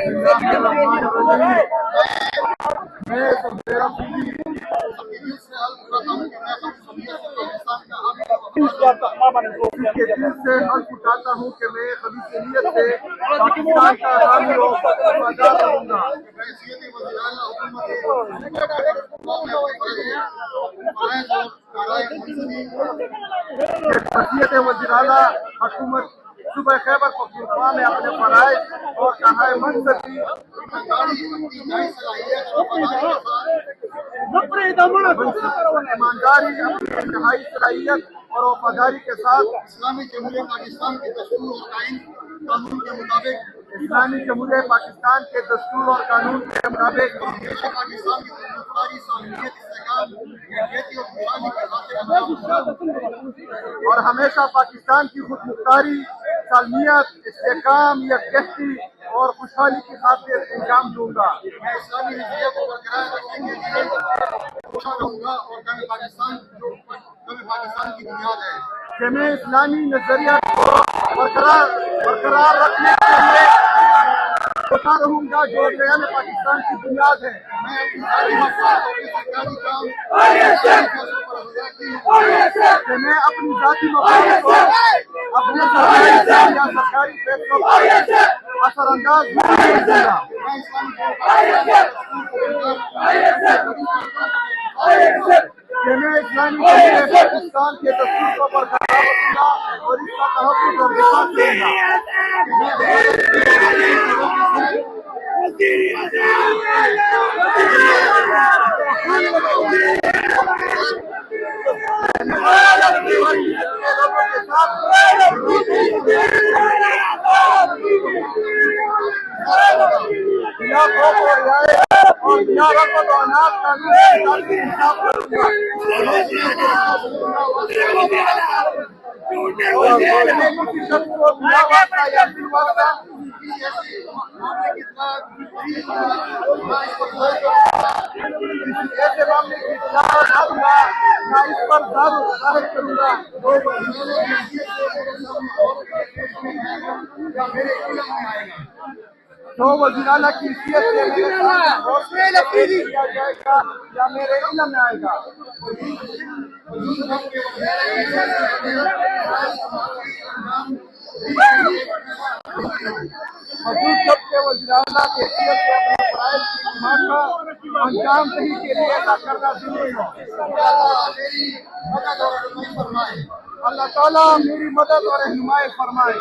سے حلف اٹھاتا ہوں کہ میں خلیصیت سے پاکستان کا حامی اور وفادار رہوں گا. حیثیت وزیراعلیٰ حکومت صوبہ خیبر پختونخوا میں اپنے فرائض اور اہم منصبی ایمانداری، اپنی انتہائی صلاحیت اور وفاداری کے ساتھ اسلامی جمہوریہ پاکستان کے دستور اور قانون کے مطابق پاکستان کی خودمختاری، صالحیت، استحکام اور اور ہمیشہ پاکستان کی خود مختاری، سالمیت، استحکام، یکجہتی اور خوشحالی کی خاطر انجام دوں گا. میں اسلامی نظریے کو برقرار رکھنے کے لیے کوشاں رہوں گا اور قوم پاکستان کی بنیاد ہے کہ میں اسلامی نظریہ کو برقرار رکھنے کے لیے کوشاں رہوں گا جو قیام پاکستان کی بنیاد ہے. میں اپنی ذاتی مفاد اور سرکاری کام کہ میں اپنی ذاتی مفاد کو اپنے سرکاری فیصلوں پر اثر انداز نہیں دوں گا. کہ میں اسلامی جمہوریہ پاکستان کے دستور کو برقرار رکھوں گا اور اس کا تحفظ اور دفاع کروں گا. جو وزیر اعلیٰ کی حیثیت سے میرے کیا جائے گا یا میرے علم میں آئے گا. حضور سب کے وزیر اعلیٰ کی حیثیت سے اپنے فرائض کی انجام دہی کے لیے ادا کرنا ضروری ہے. اللہ تعالیٰ میری مدد اور رہنمائی فرمائے.